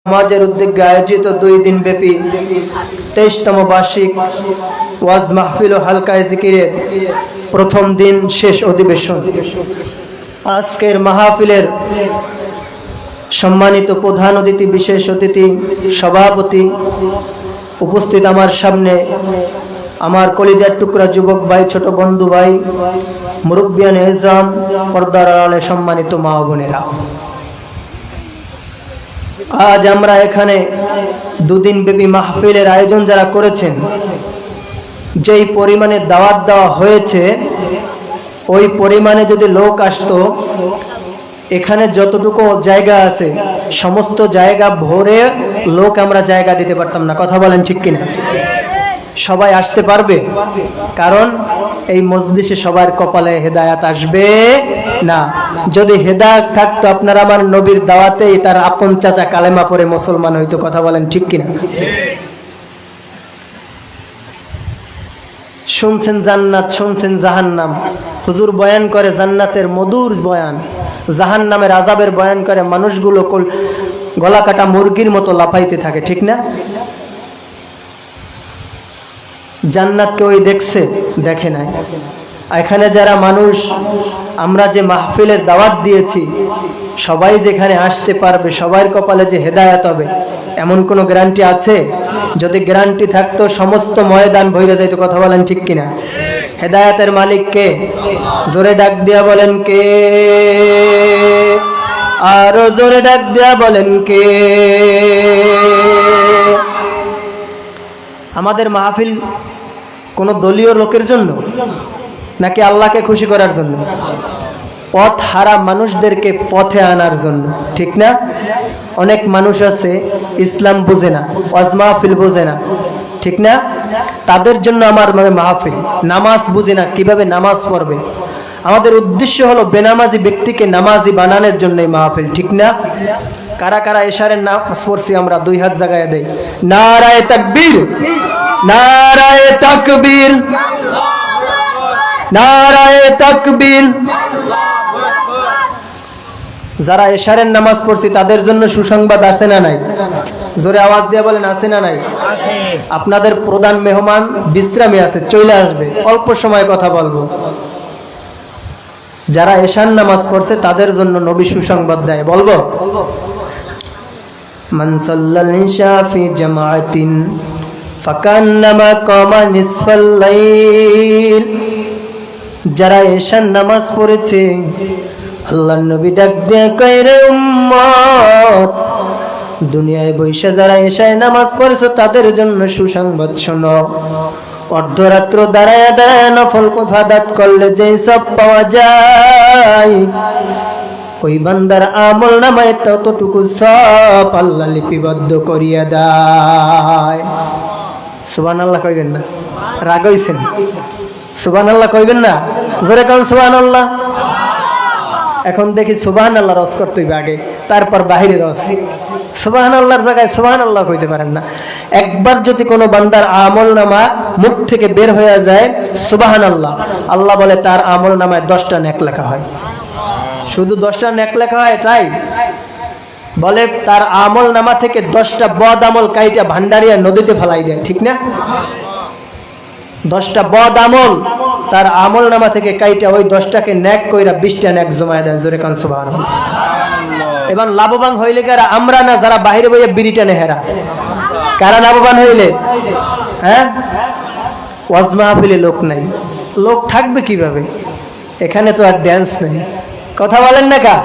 সমাজের উদ্যোগে আয়োজিত 2 দিন ব্যাপী 23তম বার্ষিক ওয়াজ মাহফিল ও হালকায়ে জিকিরের প্রথম দিন শেষ অধিবেশন। আজকের মাহফিলের সম্মানিত প্রধান অতিথি, বিশেষ অতিথি, সভাপতি উপস্থিত আমার সামনে আমার কলিজার টুকরা যুবক ভাই, ছোট বন্ধু ভাই, মুরব্বিয়ান এজাম, পর্দার আড়ালে সম্মানিত মা ও বোনেরা, আজ আমরা এখানে 2 দিন ব্যাপী মাহফিলের আয়োজন যারা করেছেন, যেই পরিমাণে দাওয়াত দেওয়া হয়েছে ওই পরিমাণে যদি লোক আসতো, এখানে যতটুকু জায়গা আছে সমস্ত জায়গা ভরে লোক আমরা জায়গা দিতে পারতাম না। কথা বলেন ঠিক কিনা? সবাই আসতে পারবে? কারণ এই মজলিসে সবার কপালে হেদায়াত আসবে না। যদি হেদায়াত থাকতো, আপনারা আমার নবীর দাওয়াতেই তার আপন চাচা কালেমা পড়ে মুসলমান হইতো। কথা বলেন ঠিক কিনা? শুনছেন জান্নাত, শুনছেন জাহান্নাম। হুজুর বয়ান করে জান্নাতের মধুর বয়ান, জাহান্নামের আযাবের বয়ান করে, মানুষগুলো গলা কাটা মুরগির মতো লাফাইতে থাকে, ঠিক না? জান্নাতকে ওই দেখছে? দেখে নাই। এখানে যারা মানুষ, আমরা যে মাহফিলের দাওয়াত দিয়েছি, সবাই যেখানে আসতে পারবে, সবার কপালে যে হেদায়াত হবে, এমন কোনো গ্যারান্টি আছে? যদি গ্যারান্টি থাকতো সমস্ত ময়দান ভরে যাইতো। কথা বলেন ঠিক কিনা? হেদায়াতের মালিক কে? জোরে ডাক দিয়া বলেন কে? আরো জোরে ডাক দিয়া বলেন কে? আমাদের মাহফিল কোন দলীয় লোকের জন্য নাকি আল্লাহকে খুশি করার জন্য? পথ হারা মানুষদেরকে পথে আনার জন্য, ঠিক না? অনেক মানুষ আছে ইসলাম বুঝে না, ওয়াজ মাহফিল বুঝে না, ঠিক না? তাদের জন্য আমার মাহফিল। নামাজ বুঝে না, কিভাবে নামাজ পড়বে? আমাদের উদ্দেশ্য হলো বেনামাজি ব্যক্তিকে নামাজি বানানোর জন্য মাহফিল, ঠিক না? কারা কারা এশারের নামাজ পড়ছি আমরা? 2 হাত জায়গায় দেই। নারায়ে তাকবীর, নারায়ে তাকবীর, নারায়ে তাকবীর। যারা এশারের নামাজ পড়ছি তাদের জন্য সুসংবাদ আছে না নাই? জোরে আওয়াজ দিয়ে বলেন, আছে না নাই? আপনাদের প্রধান মেহমান বিশ্রামে আছে, চলে আসবে, অল্প সময় কথা বলবো। যারা এশার নামাজ পড়ছে তাদের জন্য নবী সুসংবাদ দেয়, বলবো? মান সাল্লাল ইশা ফি জামাআতিন ফাকান্নামা কামা নিসফাল লাইল। যারা এশার নামাজ পড়েছে, আল্লাহর নবী ডাক দিয়ে কয়, রে উম্মত, দুনিয়ায় বৈশা যারা এশায় নামাজ পড়েছো তাদের জন্য সুসংবাদ শোনো। অর্ধরাত্র দাঁড়ায় দাঁড়ায় নফল ইবাদত করলে যে সব পাওয়া যায়, ওই বান্দার আমল নামায় ততটুকু সব আল্লাহ লিপিবদ্ধ করিয়া দেয়। সুবহানাল্লাহ কইবেন না? রাগ হইছেন? সুবহানাল্লাহ কইবেন না? জোরে কোন সুবহানাল্লাহ। এখন দেখি সুবহানাল্লাহ রস করতে হইবে আগে, তারপর বাহিরে রস। সুবহানাল্লাহর জায়গায় সুবহানাল্লাহ কইতে পারেন না। একবার যদি কোনো বান্দার আমল নামা মুখ থেকে বের হয়ে যায় সুবহানাল্লাহ, আল্লাহ বলে তার আমল নামায় 10টা নেক লেখা হয়। শুধু 10টা নেক লেখা হয় তাই? বলে তার আমল নামা থেকে 10টা বদ আমল কাইটা ভান্ডারিয়া নদীতে ফেলাই দেয়, ঠিক না? 10টা বদ আমল তার আমল নামা থেকে কাইটা ওই 10টাকে নেক কইরা 20টা নেক জমায় দেয়। জোরে কান সুবহানাল্লাহ। এবার লাভবান হইলে কারা? আমরা না, যারা বাইরে বইয়ে বিড়িটা নেহেরা। কারা লাভবান হইলে? হ্যাঁ, ওয়াজ মাহফিলে লোক নাই। লোক থাকবে কিভাবে? এখানে তো আর ড্যান্স নেই। কথা বলেন না কা?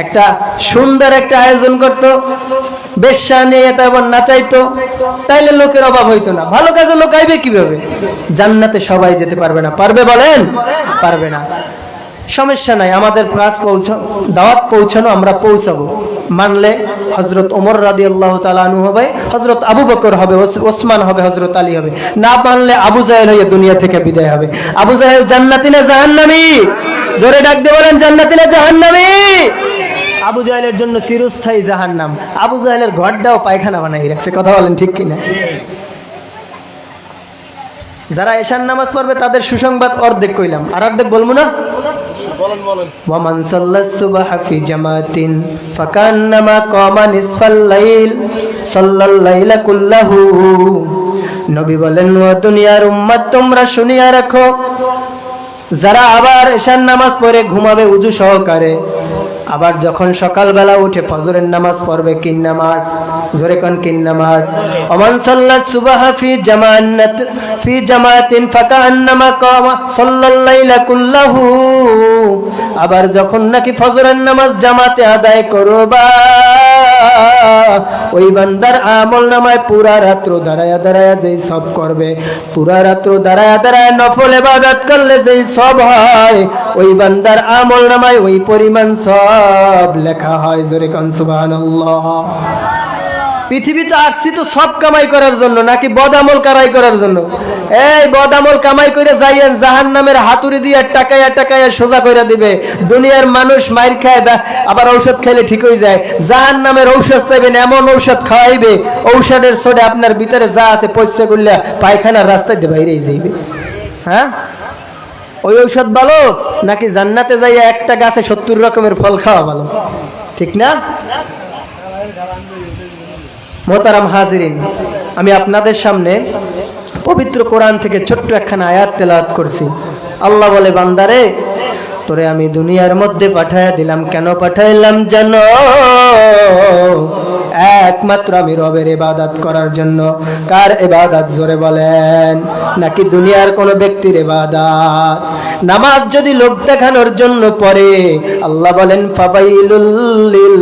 একটা সুন্দর একটা আয়োজন করতো, বেশ্যা নিয়ে এবার নাচাইতো, তাইলে লোকের অভাব হইতো না। ভালো কাজে লোক আইবে কিভাবে? জান্নাতে সবাই যেতে পারবে না। পারবে বলেন? পারবে না। সমস্যা নাই, আমাদের কাজ দাওয়াত পৌঁছানো, আমরা পৌঁছাবো। মানলে হযরত ওমর রাদিয়াল্লাহু তাআলা আনহু হবে, হযরত আবু বকর হবে, ওসমান হবে, হযরত আলী হবে। না মানলে আবু জাহেল হয়ে দুনিয়া থেকে বিদায় হবে। আবু জাহেল জান্নাতি না জাহান্নামী? জোরে ডাক দিয়ে বলেন, জান্নাতি না জাহান্নামী? আবু জাহেলের জন্য চিরস্থায়ী জাহান্নাম। আবু জাহেলের ঘরটাও পায়খানা বানাই রাখছে। কথা বলেন ঠিক কিনা? যারা এশার নামাজ পড়বে তাদের সুসংবাদ অর্ধেক কইলাম, আর অর্ধেক বলবো না? ওয়ামান সাল্লাস সুবহা ফি জামাতিন ফাকান্নামা কামা নিসফাল লাইল সাল্লাল লাইলা কুল্লাহু। নবী বলেন, ও দুনিয়ার উম্মত, তোমরা শুনিয়া রাখো, যারা আবার ঈশার নামাজ পড়ে ঘুমাবে উযু সহকারে, আবার যখন সকালবেলা উঠে ফজরের নামাজ পড়বে, কিন নামাজ, জোরে কোন কিন নামাজ, ওমান সাল্লাস সুবহা ফি জামাতিন ফাকান্নামা কামা সাল্লাল লাইলা কুল্লাহু। আবার যখন নাকি ফজরের নামাজ জামাতে আদায় করবা, ওই বান্দার আমল নামায় পুরা রাত্র দাঁড়ায়া দাঁড়ায়া যেই সব করবে, পুরা রাত্র দাঁড়ায়া দাঁড়ায়া নফল ইবাদত করলে যেই সব হয়, ওই বান্দার আমল নামায় ওই পরিমাণ সব লেখা হয়। জোরে কোন সুবহানাল্লাহ। পৃথিবীতে আসছি তো সব কামাই করার জন্য, নাকি বদ আমল কামাই করার জন্য? এই বদ আমল কামাই করে যাইয়েন, জাহান্নামের হাতুড়ি দিয়ে টাকায়া টাকায়া সোজা করে দিবে। দুনিয়ার মানুষ মাইর খায়, আবার ঔষধ খেলে ঠিক হয়ে যায়। জাহান্নামের ঔষধ চাইবেন, এমন ঔষধ খাওয়াইবে, ঔষধের সোডে আপনার ভিতরে যা আছে পয়সা করলে পায়খানার রাস্তায় দিয়ে বাইরে যাইবে। হ্যাঁ, ওই ঔষধ ভালো নাকি জান্নাতে যাইয়া একটা গাছে 70 রকমের ফল খাওয়া ভালো? ঠিক না? মোহতারাম হাজিরিন, আমি আপনাদের সামনে পবিত্র কোরআন থেকে ছোট্ট একখানা আয়াত তেলাওয়াত করছি। আল্লাহ বলে, বান্দারে, তোরে আমি দুনিয়ার মধ্যে পাঠাইয়া দিলাম। কেন পাঠাইলাম জানো? একমাত্র আমি রবের ইবাদত করার জন্য। কার ইবাদত? জোরে বলেন। নাকি দুনিয়ার কোন ব্যক্তির ইবাদত? নামাজ যদি লোক দেখানোর জন্য পড়ে, আল্লাহ বলেন ফাবাইলুল লিল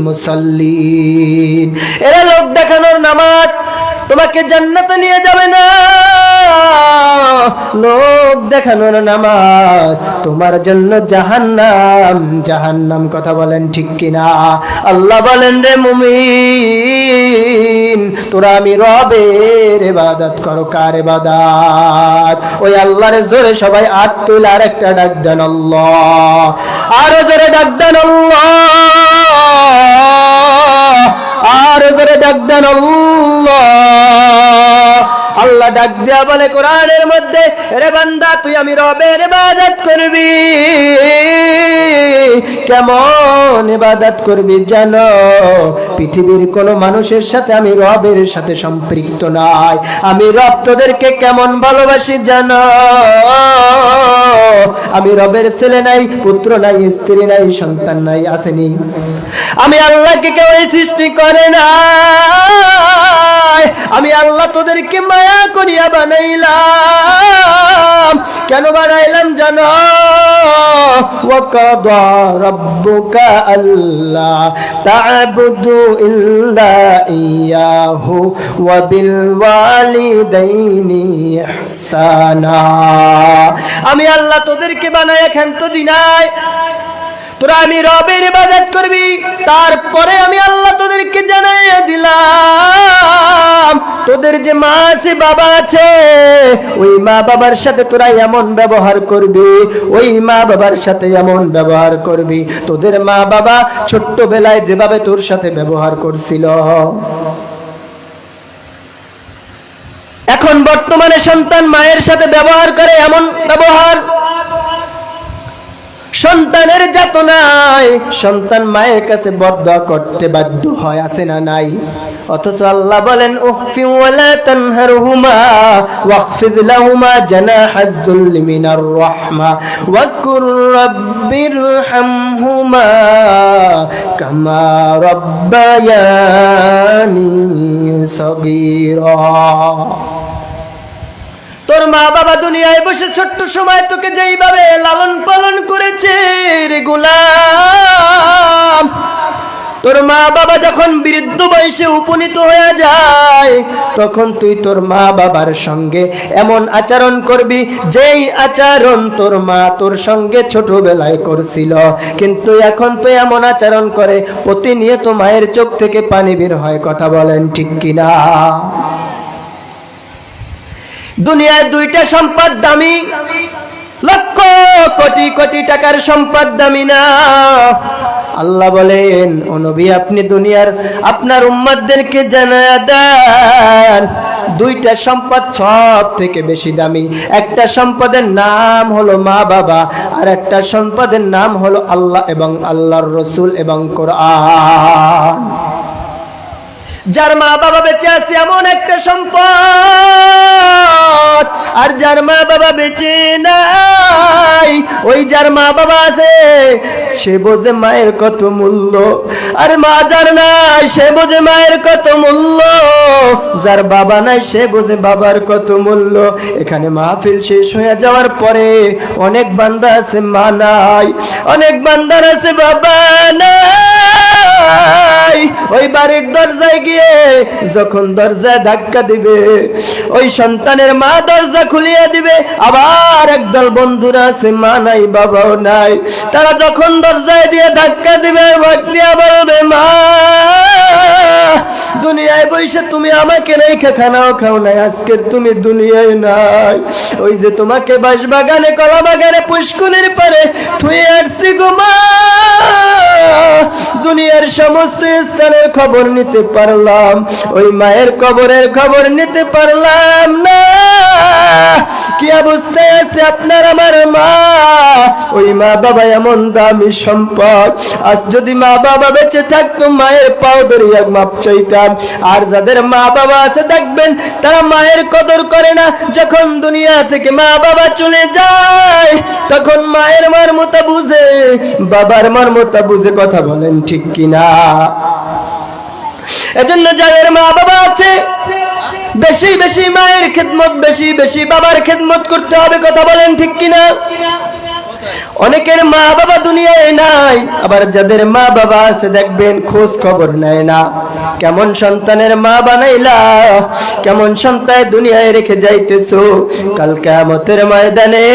মুসাল্লিন, এরা লোক দেখানোর নামাজ তোমাকে জান্নাতে নিয়ে যাবে না। লোক দেখানোর নামাজ তোমার জন্য জাহান্নাম, জাহান্নাম। কথা বলেন ঠিক কিনা? আল্লাহ বলেন, রে মুমিন, তোরা আমি রবের ইবাদত করো। কার ইবাদত? ওই আল্লাহর জোরে সবাই হাত তুলে আর একটা ডাক দেন আল্লাহ, আরো জোরে ডাক দেন আল্লাহ, আরো জোরে ডাক দেন আল্লাহ। আল্লাহ ডাক দিয়া বলে কোরআনের মধ্যে, রে বান্দা, তুই আমি রবের ইবাদত করবি। কেমন ইবাদত করবি জানো? পৃথিবীর কোন মানুষের সাথে আমি রবের সাথে সম্পৃক্ত নাই। আমি রব তোদেরকে কেমন ভালোবাসি জানো? আমি রবের ছেলে নাই, পুত্র নাই, স্ত্রী নাই, সন্তান নাই, আসেনি? আমি আল্লাহকে কেউ সৃষ্টি করে না। আমি আল্লাহ তোদেরকে মায়া করিয়া বানাইলাম। কেন বানাইলাম জানো? ওয়াকাদা রাব্বুকা আল্লা তা'বুদু ইল্লা ইয়াহু ওয়া বিল ওয়ালিদাইনি ইহসানা। আমি আল্লাহ তোদেরকে বানায়া ক্ষান্ত দিনাই, তোরা আমি রবের ইবাদত করবি। তারপরে আমি আল্লাহ তোদেরকে জানাইয়া দিলাম, তোদের যে মা আছে, বাবা আছে, ওই মা বাবার সাথে তোরা এমন ব্যবহার করবি, ওই মা বাবার সাথে এমন ব্যবহার করবি, তোদের মা বাবা ছোট্টবেলায় যেভাবে তোর সাথে ব্যবহার করছিল। এখন বর্তমানে সন্তান মায়ের সাথে ব্যবহার করে এমন ব্যবহার, সন্তানের যাতনায় সন্তান মায়ের কাছে বরদোয়া করতে বাধ্য হয়, আছে না নাই? অথচ আল্লাহ বলেন, উফি ওয়ালা তানহারহুমা ওয়াখফিদ লাহুমা জানাহাজ যুল্লি মিনার রাহমা ওয়া কুর রাব্বিরহামহুমা কামা রাব্বায়ানি সগীরা। তোর মা বাবা দুনিয়ায় বসে ছোট্ট সময় তোকে যেইভাবে লালন পালন করেছে রে গোলাম, তোর মা বাবা যখন বৃদ্ধ বয়সে উপনীত হয়ে যায়, তখন তুই তোর মা বাবার সঙ্গে এমন আচরণ করবি যেই আচরণ তোর মা তোর সঙ্গে ছোটবেলায় করছিল। কিন্তু এখন তো এমন আচরণ করে প্রতিনিয়ত মায়ের চোখ থেকে পানি বের হয়। কথা বলেন ঠিক কিনা? দুনিয়ায় দুইটা সম্পদ দামি, লক্ষ কোটি কোটি টাকার সম্পদ দামি না। আল্লাহ বলেন, ও নবী আপনি দুনিয়ার আপনার উম্মতদেরকে জানায়া দেন দুইটা সম্পদ সব থেকে বেশি দামি। একটা সম্পদের নাম হলো মা বাবা, আর একটা সম্পদের নাম হলো আল্লাহ এবং আল্লাহর রাসূল এবং কোরআন। যার মা বাবা বেঁচে আছে এমন একটা সম্পদ, আর যার মা বাবা বেঁচে নাই, ওই যার মা বাবা আছে সে বোঝে মায়ের কত মূল্য, আর মা যার নাই সে বোঝে মায়ের কত মূল্য, যার বাবা নাই সে বোঝে বাবার কত মূল্য। এখানে মাহফিল শেষ হয়ে যাওয়ার পরে অনেক বান্দা আছে মা নাই, অনেক বান্দার আছে বাবা নাই। ওই বাড়ির দরজায় গিয়ে যখন দরজায় ধাক্কা দিবে, ওই সন্তানের মা দরজা খুলিয়ে দিবে। আবার একদল বন্ধুরা আছে মা নাই বাবাও নাই, তারা যখন দরজায় দিয়ে ধাক্কা দিবে দিয়া বলবে, মা দুনিয়ায় বসে তুমি আমাকে রেখে খানাও খাও নাই, আজকের তুমি দুনিয়ায় নাই। ওই যে তোমাকে বাঁশবাগানে কলা বাগানে পুষ্কুনির পারে থুয়ে আসছি গো মা, দুনিয়ার সমস্ত স্থানের খবর নিতে পারলাম, ওই মায়ের কবরের খবর নিতে পারলাম না। কি অবস্থায় আছে আপনার আমার মা? ওই মা বাবা এমন দামি সম্পদ, আজ যদি মা বাবা বেঁচে থাকতো মায়ের পাও ধরিয়া মাপ চাইতাম। আর যাদের মা বাবা আছে দেখবেন তারা মায়ের কদর করে না। যখন দুনিয়া থেকে মা বাবা চলে যায় তখন মায়ের মর্মতা বুঝে, বাবার মর্মতা বুঝে। কথা বলেন ঠিক কিনা? এজন্য যাদের মা বাবা আছে বেশি বেশি মায়ের খেদমত, বেশি বেশি বাবার খেদমত করতে হবে। কথা বলেন ঠিক কিনা? অনেকের মা বাবা দুনিয়ায় নাই, আবার যাদের মা বাবা আছে দেখবেন খোঁজ খবর নেয় না। কেমন সন্তানের মা বানাইলা, কেমন সন্তান দুনিয়ায় রেখে যাইতেছো, কাল কিয়ামতের ময়দানে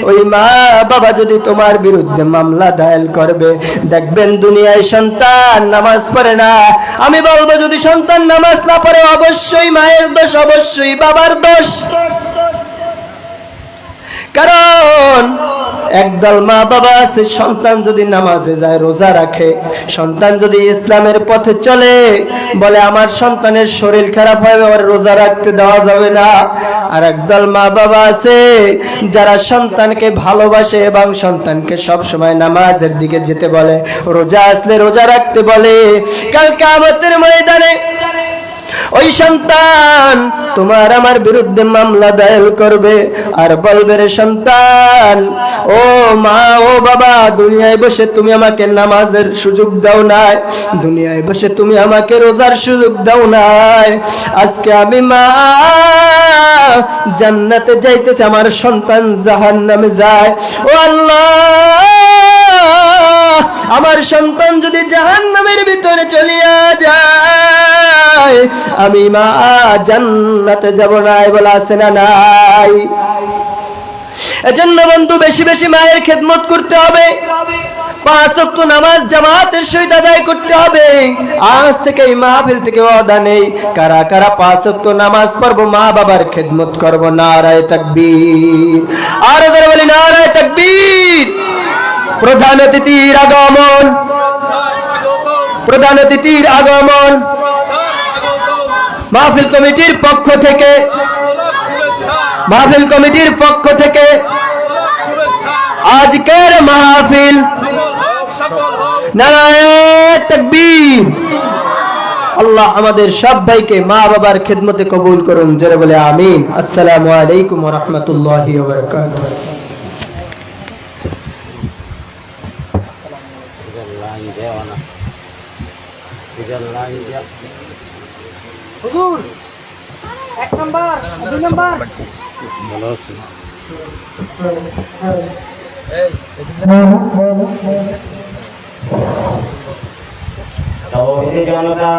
ওই মা বাবা যদি তোমার বিরুদ্ধে মামলা দায়ের করবে, দেখবেন দুনিয়ায় সন্তান নামাজ পড়ে না, আমি বলবো যদি সন্তান নামাজ না পড়ে অবশ্যই মায়ের দোষ, অবশ্যই বাবার দোষ। কারণ একদল মা বাবা আছে সন্তান যদি নামাজে যায়, রোজা রাখে, সন্তান যদি ইসলামের পথে চলে, বলে আমার সন্তানের শরীর খারাপ হয়, ওর রোজা রাখতে দেওয়া যাবে না। আর একদল মা বাবা আছে যারা সন্তানকে ভালোবাসে এবং সন্তানকে সব সময় নামাজের দিকে যেতে বলে, রোজা আসলে রোজা রাখতে বলে। কাল কিয়ামতের ময়দানে ওই সন্তান তোমার আমার বিরুদ্ধে মামলা দায়ের করবে আর বলবে, রে সন্তান, ও মা ও বাবা, দুনিয়ায় বসে তুমি আমাকে নামাজের সুযোগ দাও নাই, দুনিয়ায় বসে তুমি আমাকে রোজার সুযোগ দাও নাই, আজকে আমি মা জান্নাতে যাইতেছে, আমার সন্তান জাহান্নামে যায়। ও আল্লাহ, আমার সন্তান যদি জাহান্নামের ভিতরে চলিয়া যায়, আমি মা জান্নাতে যাব না, বলা আছে না নাই? এজন্য বন্ধু বেশি বেশি মায়ের খেদমত করতে হবে, 5 ওয়াক্ত নামাজ জামাতের সহিত আদায় করতে হবে। আজ থেকে এই মাহফিল থেকে ওয়াদা নেই, কারা কারা 5 ওয়াক্ত নামাজ পড়বো, মা বাবার খেদমত করব। নারায়ে তাকবীর, আর যারা বলি নারায়ে তাকবীর। প্রধান অতিথির আগমন, প্রধান অতিথির আগমন মাহফিল কমিটির পক্ষ থেকে, মাহফিল কমিটির পক্ষ থেকে আজকের মাহফিল নারায়ে তাকবীর। আল্লাহ আমাদের সবাইকে মা বাবার খেদমতে কবুল করুন, জোরে বলে আমিন। আসসালামু আলাইকুম ওয়া রাহমাতুল্লাহি ওয়া বারাকাতুহু। হুজুর 1 নাম্বার 2 নাম্বার ভালো আছে। এই জনতা